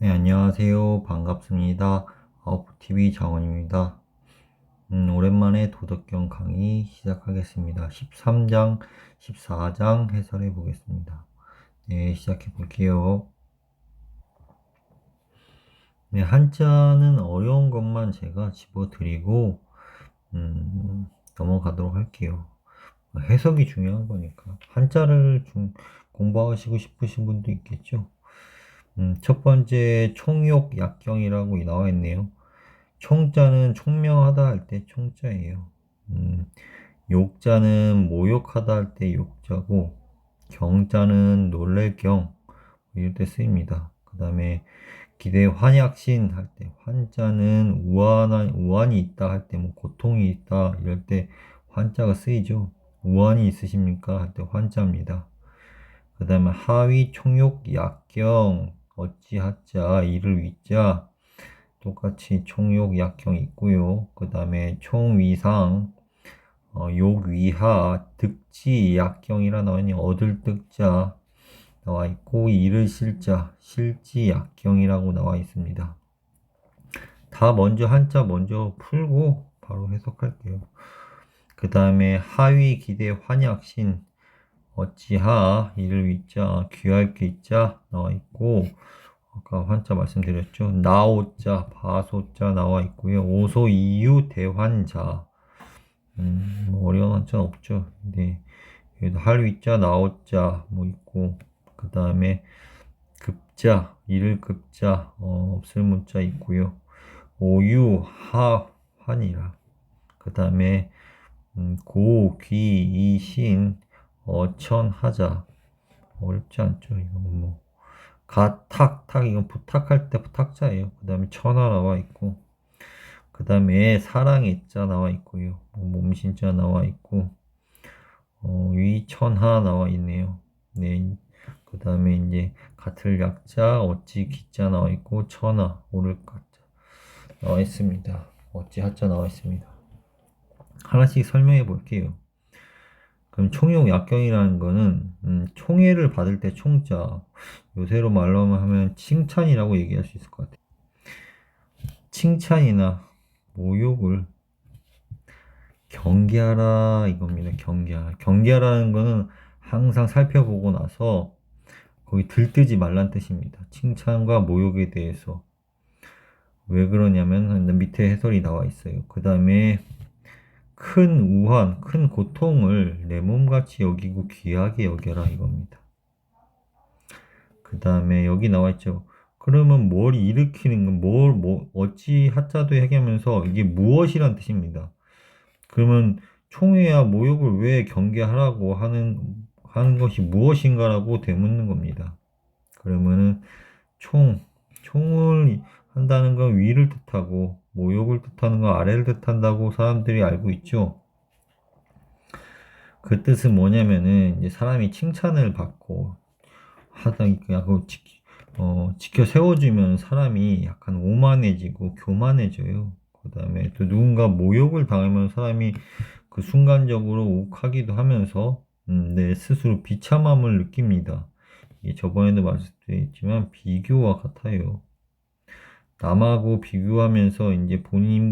네, 안녕하세요. 반갑습니다. 아웃TV 장원입니다. 오랜만에 도덕경 강의 시작하겠습니다. 13장, 14장 해설해 보겠습니다. 네, 시작해 볼게요. 네, 한자는 어려운 것만 제가 집어드리고, 넘어가도록 할게요. 해석이 중요한 거니까. 한자를 공부하시고 싶으신 분도 있겠죠. 첫 번째, 총욕 약경이라고 나와 있네요. 총자는 총명하다 할 때 총자예요. 음, 욕자는 모욕하다 할 때 욕자고, 경자는 놀랄 경, 이럴 때 쓰입니다. 그 다음에 기대 환약신 할 때, 환자는 우환이 있다 할 때, 뭐 고통이 있다 이럴 때 환자가 쓰이죠. 우환이 있으십니까? 할 때 환자입니다. 그 다음에 하위 총욕 약경, 어찌하자, 이를 위자, 똑같이 총욕 약형 있고요. 그 다음에 총위상, 욕위하, 득지 약형이라 나오니 얻을 득자 나와 있고, 이를 실자, 실지 약형이라고 나와 있습니다. 다 먼저 한자 먼저 풀고 바로 해석할게요. 그 다음에 하위 기대 환약신, 어찌하, 이를 위자, 귀할 귀자 나와 있고, 아까 환자 말씀드렸죠. 나오자, 바소자 나와 있고요. 오소 이유 대환자. 뭐 어려운 한자는 없죠. 네. 여기도 할위자, 나오자 뭐 있고, 그 다음에 급자, 이를 급자, 없을 문자 있고요. 오유, 하, 환이라. 그 다음에 고, 귀, 이, 신, 어천, 하자. 어렵지 않죠. 이거 뭐. 탁, 이건 부탁할 때 부탁자예요. 그 다음에 천하 나와 있고, 그 다음에 사랑의자 나와 있고요. 몸신자 나와 있고, 위천하 나와 있네요. 네. 그 다음에 이제 같을 약자, 어찌 기자 나와 있고, 천하, 오를 가자 나와 있습니다. 어찌 하자 나와 있습니다. 하나씩 설명해 볼게요. 그럼 총용 약경이라는 거는 총애를 받을 때 총자, 요새로 말로 하면 칭찬이라고 얘기할 수 있을 것 같아요. 칭찬이나 모욕을 경계하라 이겁니다. 경계하라. 경계하라는 거는 항상 살펴보고 나서 거기 들뜨지 말란 뜻입니다. 칭찬과 모욕에 대해서. 왜 그러냐면 밑에 해설이 나와 있어요. 그 다음에 큰 우환, 큰 고통을 내 몸같이 여기고 귀하게 여겨라 이겁니다. 그 다음에 여기 나와 있죠. 그러면 뭘 일으키는 건 어찌 하자도 얘기하면서 이게 무엇이란 뜻입니다. 그러면 총회와 모욕을 왜 경계하라고 하는 것이 무엇인가라고 되묻는 겁니다. 그러면은 총을 한다는 건 위를 뜻하고 모욕을 뜻하는 건 아래를 뜻한다고 사람들이 알고 있죠. 그 뜻은 뭐냐면은 이제 사람이 칭찬을 받고 하다 지켜 세워주면 사람이 약간 오만해지고 교만해져요. 그 다음에 또 누군가 모욕을 당하면 사람이 그 순간적으로 욱하기도 하면서 내 스스로 비참함을 느낍니다. 이게 저번에도 말씀드렸지만 비교와 같아요. 남하고 비교하면서 이제 본인이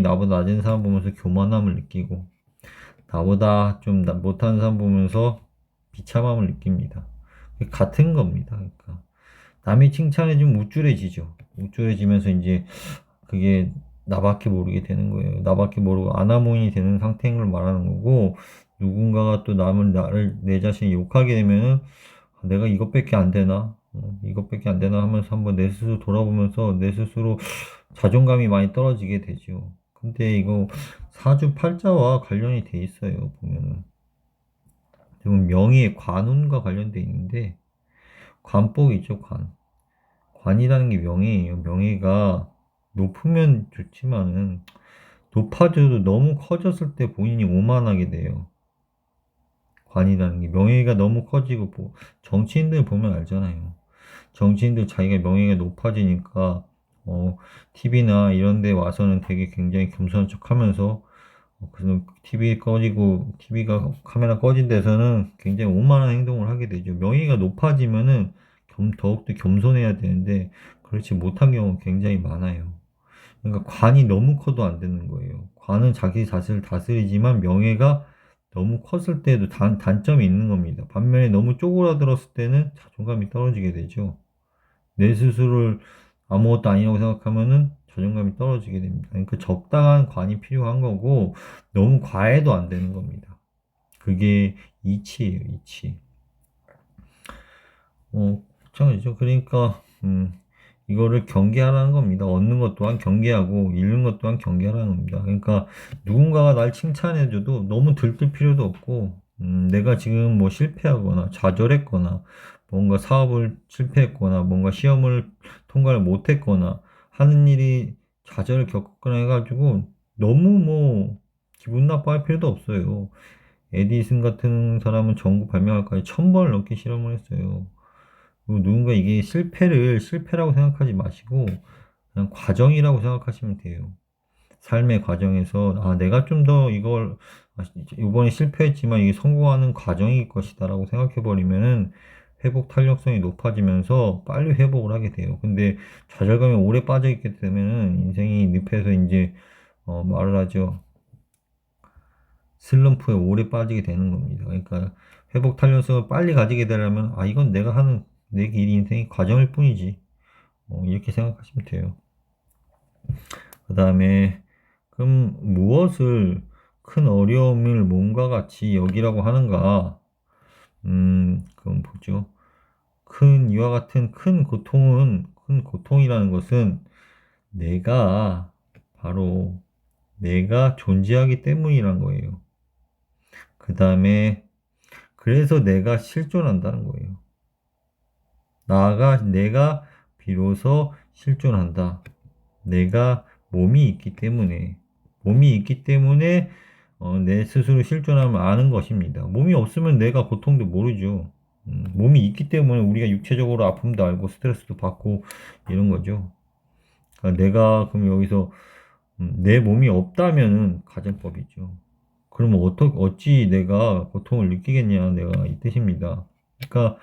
나보다 낮은 사람 보면서 교만함을 느끼고 나보다 좀 못한 사람 보면서 비참함을 느낍니다. 같은 겁니다. 그러니까 남이 칭찬해주면 우쭐해지죠. 우쭐해지면서 이제 그게 나밖에 모르게 되는 거예요. 나밖에 모르고 아나무인이 되는 상태인 걸 말하는 거고, 누군가가 또 내 자신을 욕하게 되면은 내가 이것밖에 안 되나? 이것밖에 안 되나 하면서 한번 내 스스로 돌아보면서 내 스스로 자존감이 많이 떨어지게 되죠. 근데 이거 사주팔자와 관련이 돼 있어요, 보면은. 지금 명의 관운과 관련돼 있는데, 관복이 있죠, 관. 관이라는 게 명예예요. 명예가 높으면 좋지만은 높아져도 너무 커졌을 때 본인이 오만하게 돼요. 관이라는 게 명예가 너무 커지고 정치인들 보면 알잖아요. 정치인들 자기가 명예가 높아지니까 TV나 이런 데 와서는 되게 굉장히 겸손한 척 하면서 그래서 TV가 카메라 꺼진 데서는 굉장히 오만한 행동을 하게 되죠. 명예가 높아지면은 더욱더 겸손해야 되는데 그렇지 못한 경우가 굉장히 많아요. 그러니까 관이 너무 커도 안 되는 거예요. 관은 자기 자신을 다스리지만 명예가 너무 컸을 때도 단점이 있는 겁니다. 반면에 너무 쪼그라들었을 때는 자존감이 떨어지게 되죠. 내 스스로를 아무것도 아니라고 생각하면은 자존감이 떨어지게 됩니다. 그러니까 적당한 관이 필요한 거고 너무 과해도 안 되는 겁니다. 그게 이치예요, 이치. 마찬가지죠. 그러니까 이거를 경계하라는 겁니다. 얻는 것 또한 경계하고 잃는 것 또한 경계하라는 겁니다. 그러니까 누군가가 날 칭찬해줘도 너무 들뜰 필요도 없고 내가 지금 뭐 실패하거나 좌절했거나 뭔가 사업을 실패했거나 뭔가 시험을 통과를 못했거나 하는 일이 좌절을 겪거나 해가지고 너무 뭐 기분 나빠할 필요도 없어요. 에디슨 같은 사람은 전국 발명할까지 1000번을 넘게 실험을 했어요. 그리고 누군가 이게 실패를 실패라고 생각하지 마시고 그냥 과정이라고 생각하시면 돼요. 삶의 과정에서 내가 좀 더 이걸 이번에 실패했지만 이게 성공하는 과정일 것이다라고 생각해 버리면은 회복 탄력성이 높아지면서 빨리 회복을 하게 돼요. 근데 좌절감에 오래 빠져 있게 되면은 인생이 늪에서 이제 말을 하죠. 슬럼프에 오래 빠지게 되는 겁니다. 그러니까 회복 탄력성을 빨리 가지게 되려면 이건 내가 하는 내 길 인생의 과정일 뿐이지. 이렇게 생각하시면 돼요. 그 다음에 그럼 무엇을 큰 어려움을 몸과 같이 여기라고 하는가? 그럼 보죠. 이와 같은 큰 고통이라는 것은 내가 바로 내가 존재하기 때문이란 거예요. 그 다음에 그래서 내가 실존한다는 거예요. 내가 비로소 실존한다. 내가 몸이 있기 때문에 내 스스로 실존함을 아는 것입니다. 몸이 없으면 내가 고통도 모르죠. 몸이 있기 때문에 우리가 육체적으로 아픔도 알고 스트레스도 받고 이런 거죠. 그러니까 내가 그럼 여기서 내 몸이 없다면은 가정법이죠. 그러면 어찌 내가 고통을 느끼겠냐, 내가 이 뜻입니다. 그러니까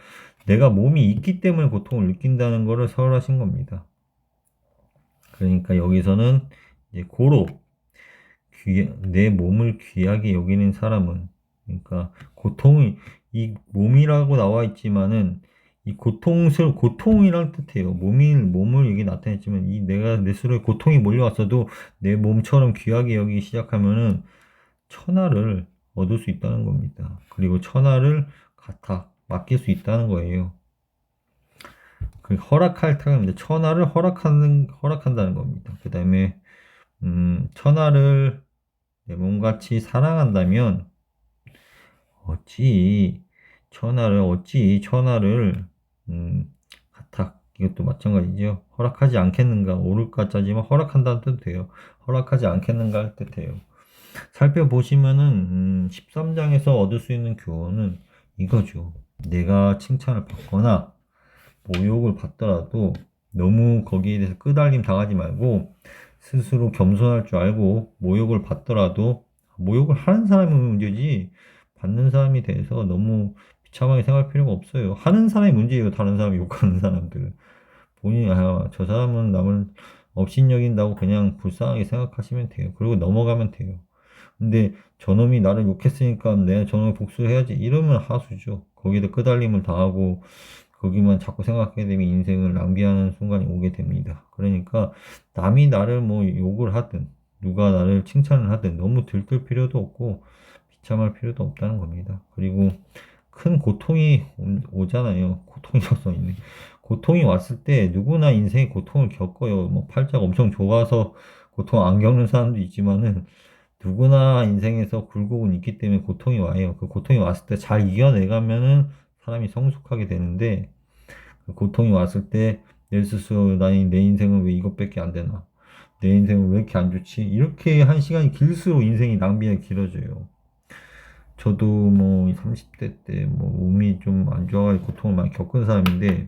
내가 몸이 있기 때문에 고통을 느낀다는 것을 설하신 겁니다. 그러니까 여기서는 이제 고로 내 몸을 귀하게 여기는 사람은 그러니까 이 몸이라고 나와 있지만은 이 고통이란 뜻이에요. 몸을 여기 나타냈지만 내가 내 스스로에 고통이 몰려왔어도 내 몸처럼 귀하게 여기기 시작하면은 천하를 얻을 수 있다는 겁니다. 그리고 천하를 갖다 맡길 수 있다는 거예요. 허락할 타입인데 천하를 허락한다는 겁니다. 그 다음에 천하를 내 몸같이 사랑한다면 어찌 천하를 갖다 이것도 마찬가지죠. 허락하지 않겠는가 옳을까 짜지만 허락한다는 뜻도 돼요. 허락하지 않겠는가 할 뜻이에요. 살펴보시면은 13장에서 얻을 수 있는 교훈은 이거죠. 내가 칭찬을 받거나 모욕을 받더라도 너무 거기에 대해서 끄달림 당하지 말고 스스로 겸손할 줄 알고 모욕을 받더라도 모욕을 하는 사람이 문제지 받는 사람이 대해서 너무 비참하게 생각할 필요가 없어요. 하는 사람이 문제예요. 다른 사람이 욕하는 사람들. 본인이 저 사람은 남을 업신여긴다고 그냥 불쌍하게 생각하시면 돼요. 그리고 넘어가면 돼요. 근데 저놈이 나를 욕했으니까 내가 저놈을 복수해야지 이러면 하수죠. 거기다 끄달림을 당하고 거기만 자꾸 생각하게 되면 인생을 낭비하는 순간이 오게 됩니다. 그러니까 남이 나를 뭐 욕을 하든 누가 나를 칭찬을 하든 너무 들뜰 필요도 없고 비참할 필요도 없다는 겁니다. 그리고 큰 고통이 오잖아요. 고통이라서 있네. 고통이 왔을 때 누구나 인생에 고통을 겪어요. 뭐 팔자가 엄청 좋아서 고통 안 겪는 사람도 있지만은 누구나 인생에서 굴곡은 있기 때문에 고통이 와요. 그 고통이 왔을 때 잘 이겨내가면은 사람이 성숙하게 되는데 그 고통이 왔을 때 내 스스로 내 인생은 왜 이것밖에 안 되나? 내 인생은 왜 이렇게 안 좋지? 이렇게 한 시간이 길수록 인생이 낭비가 길어져요. 저도 뭐 30대 때 뭐 몸이 좀 안 좋아가지고 고통을 많이 겪은 사람인데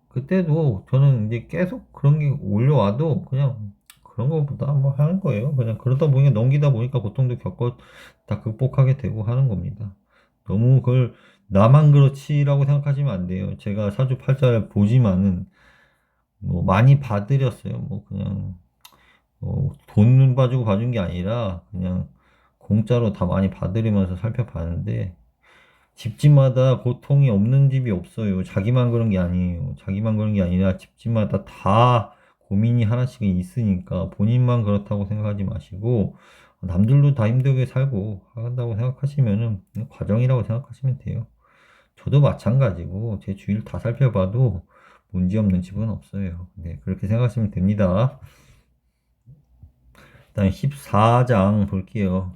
그때도 저는 이제 계속 그런 게 올려와도 그냥 그런 거보다 뭐 하는 거예요. 그냥 그러다 보니까 넘기다 보니까 고통도 겪고 다 극복하게 되고 하는 겁니다. 너무 그걸 나만 그렇지라고 생각하시면 안 돼요. 제가 사주팔자를 보지만은 뭐 많이 봐드렸어요. 뭐 그냥 돈 봐주고 봐준 게 아니라 그냥 공짜로 다 많이 봐드리면서 살펴봤는데 집집마다 고통이 없는 집이 없어요. 자기만 그런 게 아니에요. 자기만 그런 게 아니라 집집마다 다 고민이 하나씩은 있으니까 본인만 그렇다고 생각하지 마시고 남들도 다 힘들게 살고 한다고 생각하시면은 그냥 과정이라고 생각하시면 돼요. 저도 마찬가지고 제 주위를 다 살펴봐도 문제없는 집은 없어요. 네, 그렇게 생각하시면 됩니다. 일단 14장 볼게요.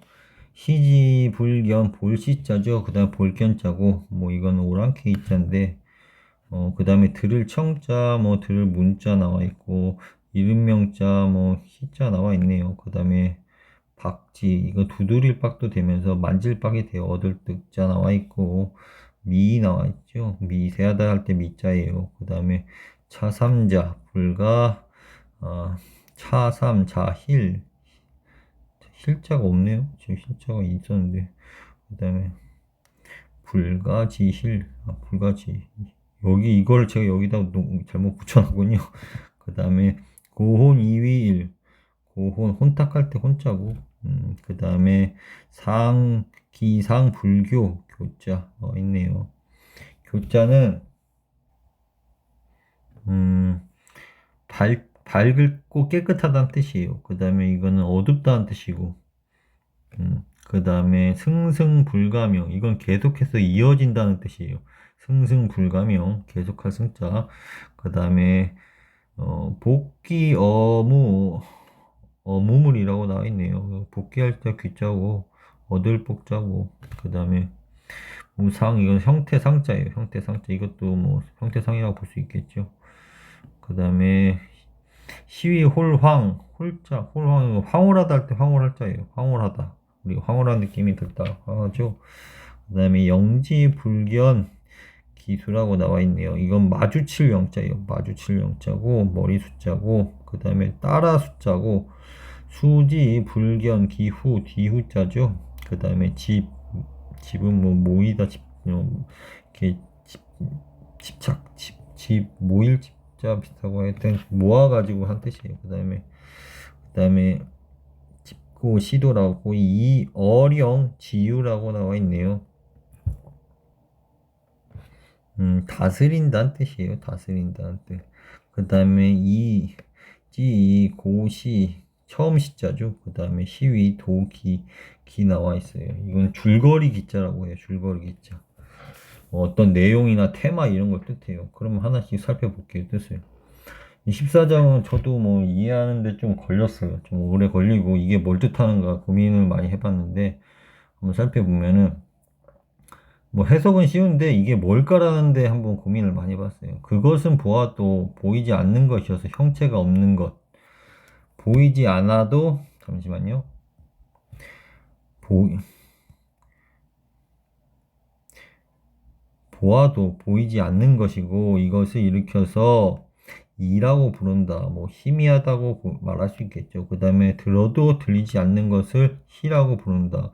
시지 불견 볼시자죠. 그 다음에 볼견자고 뭐 이건 오랑캐이자인데 그 다음에 들을 청자 뭐 들을 문자 나와 있고 이름명자 뭐 희자 나와 있네요. 그 다음에 박지 이거 두드릴 박도 되면서 만질 박이 돼요. 얻을 득자 나와 있고 미 나와 있죠. 미세하다 할 때 미자예요. 그 다음에 차삼자 불가 차삼자 힐자가 없네요. 지금 힐자가 있었는데 그 다음에 불가지힐 불가지 여기 이걸 제가 여기다 잘못 붙여놨군요. 그 다음에 고혼 이위일 고혼 혼탁할 때 혼자고 그 다음에 상기상 불교 교자 있네요. 교자는 밝고 깨끗하다는 뜻이에요. 그 다음에 이거는 어둡다는 뜻이고 그 다음에 승승불가명 이건 계속해서 이어진다는 뜻이에요. 승승불가명 계속할 승자. 그 다음에 복귀 어무물이라고 나와 있네요. 복귀할 때 귀자고 얻을 복자고 그 다음에 무상 이건 형태상자예요. 형태상자 이것도 뭐 형태상이라고 볼 수 있겠죠. 그 다음에 시위 홀황 홀황 황홀하다 할 때 황홀할 자예요. 황홀하다 우리 황홀한 느낌이 들다 하죠. 그 다음에 영지불견 기수라고 나와 있네요. 이건 마주칠 영자예요. 마주칠 영자고 머리 숫자고 그 다음에 따라 숫자고 수지 불견 기후 디후자죠. 그 다음에 집은 뭐 모이다 이렇게 집착 모일 집자 비슷하고 하여튼 모아가지고 한 뜻이에요. 그 다음에 집고 시도라고 이 어령 지유라고 나와 있네요. 다스린다는 뜻이에요. 다스린다는 뜻. 그 다음에 고시 처음 시자죠. 그 다음에 시위 기 나와 있어요. 이건 줄거리 기자라고 해요. 줄거리 기자. 어떤 내용이나 테마 이런 걸 뜻해요. 그러면 하나씩 살펴볼게요. 뜻을. 이 14장은 저도 뭐 이해하는데 좀 걸렸어요. 좀 오래 걸리고 이게 뭘 뜻하는가 고민을 많이 해봤는데 한번 살펴보면은 뭐 해석은 쉬운데 이게 뭘까라는데 한번 고민을 많이 해봤어요. 그것은 보아도 보이지 않는 것이어서 형체가 없는 것. 보이지 않아도 잠시만요. 보아도 보이지 않는 것이고 이것을 일으켜서 이라고 부른다. 뭐 희미하다고 말할 수 있겠죠. 그 다음에 들어도 들리지 않는 것을 희라고 부른다.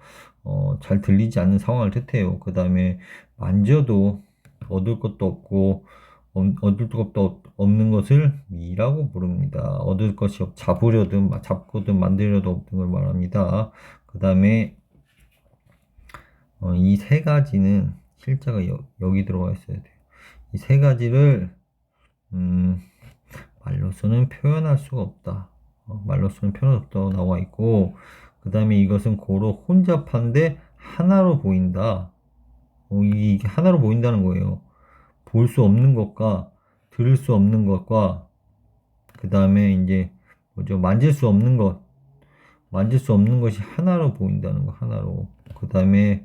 잘 들리지 않는 상황을 뜻해요. 그 다음에 만져도 얻을 것도 없고 얻을 것도 없는 것을 미라고 부릅니다. 얻을 것이 잡고든 만들려도 없는 걸 말합니다. 그 다음에 이 세 가지는 실자가 여기 들어가 있어야 돼요. 이 세 가지를 말로서는 표현할 수가 없다. 말로서는 표현할 수 없다고 나와 있고 그 다음에 이것은 고로 혼잡한데 하나로 보인다. 이게 하나로 보인다는 거예요. 볼 수 없는 것과 들을 수 없는 것과 그 다음에 이제 뭐죠? 만질 수 없는 것이 하나로 보인다는 거 하나로. 그 다음에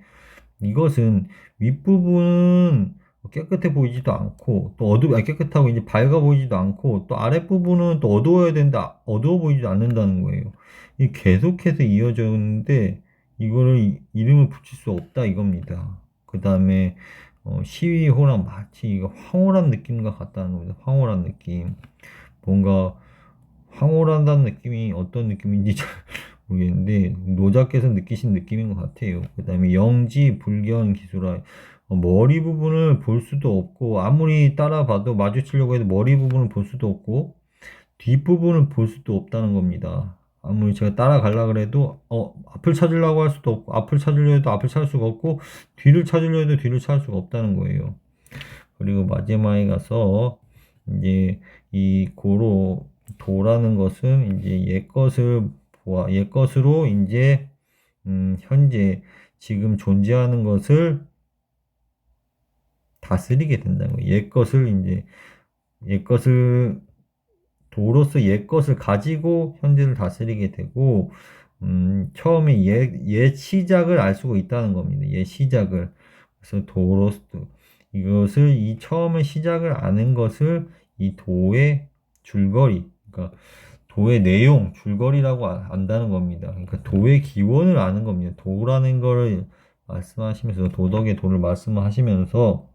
이것은 윗부분은 깨끗해 보이지도 않고 또 깨끗하고 이제 밝아 보이지도 않고 또 아랫부분은 또 어두워야 되는데 어두워 보이지도 않는다는 거예요. 이 계속해서 이어져 있는데 이거를 이름을 붙일 수 없다 이겁니다. 그 다음에 시위호랑 마치 이거 황홀한 느낌과 같다는 겁니다. 황홀한 느낌. 뭔가 황홀한다는 느낌이 어떤 느낌인지 잘 모르겠는데 노자께서 느끼신 느낌인 것 같아요. 그 다음에 영지 불견 기수라 머리 부분을 볼 수도 없고, 아무리 따라봐도 마주치려고 해도 머리 부분을 볼 수도 없고, 뒷부분을 볼 수도 없다는 겁니다. 아무리 제가 따라가려고 그래도, 앞을 찾으려고 할 수도 없고, 앞을 찾으려 해도 앞을 찾을 수가 없고, 뒤를 찾으려 해도 뒤를 찾을 수가 없다는 거예요. 그리고 마지막에 가서, 이제, 이 고로, 도라는 것은 이제 옛 것으로 이제, 현재, 지금 존재하는 것을 다스리게 된다는 거예요. 옛 것을, 도로서 옛 것을 가지고 현재를 다스리게 되고, 처음에 옛 시작을 알 수가 있다는 겁니다. 옛 시작을. 그래서 도로서, 이것을, 이 처음에 시작을 아는 것을 이 도의 줄거리, 그러니까 도의 내용, 줄거리라고 안다는 겁니다. 그러니까 도의 기원을 아는 겁니다. 도라는 거를 말씀하시면서, 도덕의 도를 말씀하시면서,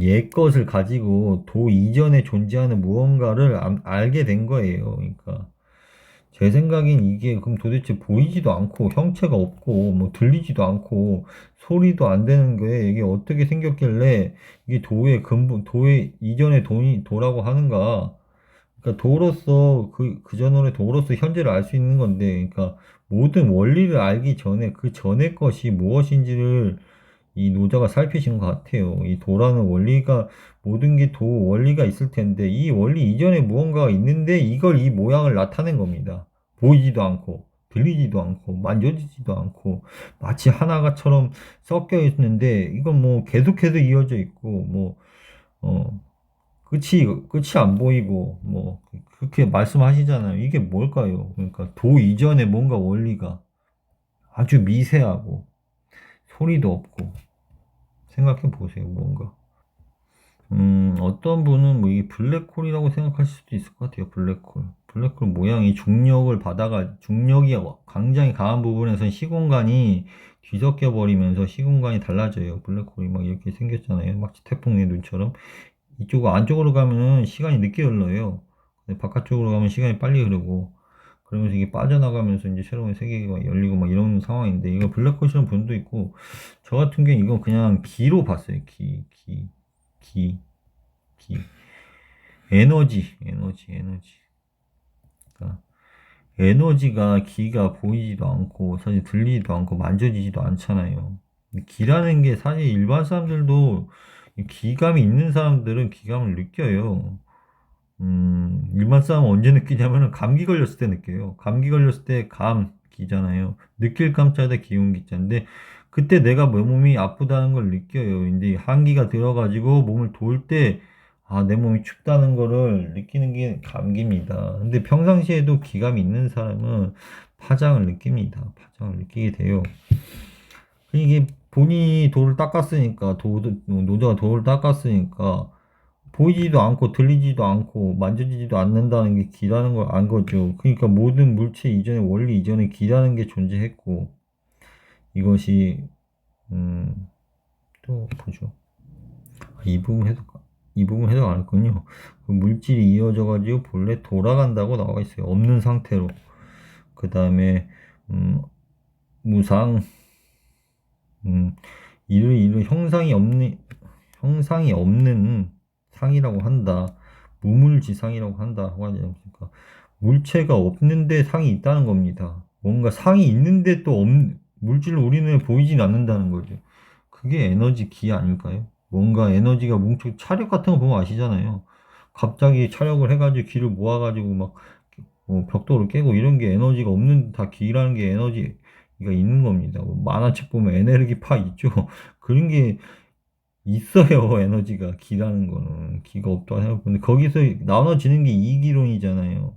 옛 것을 가지고 도 이전에 존재하는 무언가를 알게 된 거예요. 그러니까 제 생각엔 이게 그럼 도대체 보이지도 않고 형체가 없고 뭐 들리지도 않고 소리도 안 되는 게 이게 어떻게 생겼길래 이게 도의 근본, 도의 이전의 도라고 하는가? 그러니까 도로서 그 전원의 도로서 현재를 알 수 있는 건데, 그러니까 모든 원리를 알기 전에 그 전의 것이 무엇인지를 이 노자가 살피신 것 같아요. 이 도라는 원리가 모든 게 도 원리가 있을 텐데 이 원리 이전에 무언가가 있는데 이걸 이 모양을 나타낸 겁니다. 보이지도 않고 들리지도 않고 만져지지도 않고 마치 하나가처럼 섞여 있는데 이건 뭐 계속해서 이어져 있고 뭐 끝이 안 보이고 뭐 그렇게 말씀하시잖아요. 이게 뭘까요? 그러니까 도 이전에 뭔가 원리가 아주 미세하고 소리도 없고 생각해 보세요, 뭔가. 어떤 분은 뭐 이 블랙홀이라고 생각하실 수도 있을 것 같아요, 블랙홀. 블랙홀 모양이 중력이 굉장히 강한 부분에선 시공간이 뒤섞여 버리면서 시공간이 달라져요. 블랙홀이 막 이렇게 생겼잖아요. 마치 태풍의 눈처럼. 안쪽으로 가면은 시간이 늦게 흘러요. 근데 바깥쪽으로 가면 시간이 빨리 흐르고, 그러면서 이게 빠져나가면서 이제 새로운 세계가 열리고 막 이런 상황인데, 이거 블랙홀이라는 분도 있고, 저 같은 경우는 이거 그냥 기로 봤어요. 기, 기. 에너지. 그러니까 에너지가 기가 보이지도 않고, 사실 들리지도 않고, 만져지지도 않잖아요. 근데 기라는 게 사실 일반 사람들도 기감이 있는 사람들은 기감을 느껴요. 일반 사람은 언제 느끼냐면은 감기 걸렸을 때 느껴요. 감기 걸렸을 때 기잖아요. 느낄 감자다 기운 기자인데 그때 내가 내 몸이 아프다는 걸 느껴요. 이제 한기가 들어가지고 몸을 돌 때 내 몸이 춥다는 거를 느끼는 게 감기입니다. 근데 평상시에도 기감이 있는 사람은 파장을 느낍니다. 파장을 느끼게 돼요. 이게 본인이 돌을 닦았으니까 노자가 돌을 닦았으니까 보이지도 않고 들리지도 않고 만져지지도 않는다는 게 기라는 걸 안 거죠. 그러니까 모든 물체 이전에 원리 이전에 기라는 게 존재했고 이것이 또 보죠. 이 부분 해석 안 했군요. 그 물질이 이어져 가지고 본래 돌아간다고 나와 있어요. 없는 상태로. 그 다음에 무상 이를 형상이 없는 상이라고 한다. 무물지상이라고 한다고 하지 않습니까? 물체가 없는데 상이 있다는 겁니다. 뭔가 상이 있는데 또 물질을 우리 눈에 보이진 않는다는 거죠. 그게 에너지 기 아닐까요? 뭔가 에너지가 차력 같은 거 보면 아시잖아요. 갑자기 차력을 해가지고 기를 모아가지고 막 벽돌을 깨고 이런 게 에너지가 없는, 다 기라는 게 에너지가 있는 겁니다. 뭐 만화책 보면 에네르기파 있죠. 그런 게 있어요. 에너지가 기라는 거는 기가 없다고 생각하는데 거기서 나눠지는 게 이기론이잖아요.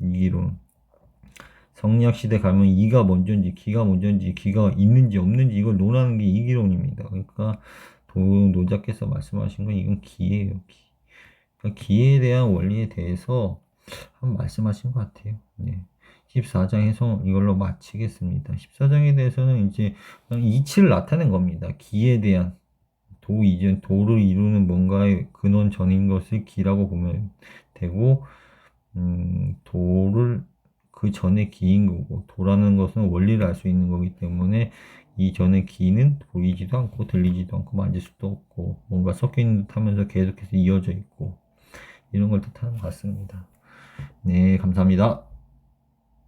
이기론. 성리학 시대 가면 이가 먼저인지 기가 먼저인지 기가 있는지 없는지 이걸 논하는 게 이기론입니다. 그러니까 노자께서 말씀하신 건 이건 기예요. 기. 그러니까 기에 대한 원리에 대해서 한번 말씀하신 것 같아요. 네. 14장에서 이걸로 마치겠습니다. 14장에 대해서는 이제 이치를 나타낸 겁니다. 기에 대한 이전 도를 이루는 뭔가의 근원 전인 것을 기라고 보면 되고, 도를 그 전에 기인 거고, 도라는 것은 원리를 알 수 있는 거기 때문에 이전의 귀는 보이지도 않고 들리지도 않고 만질 수도 없고 뭔가 섞여 있는 듯 하면서 계속해서 이어져 있고 이런 걸 뜻하는 것 같습니다. 네, 감사합니다.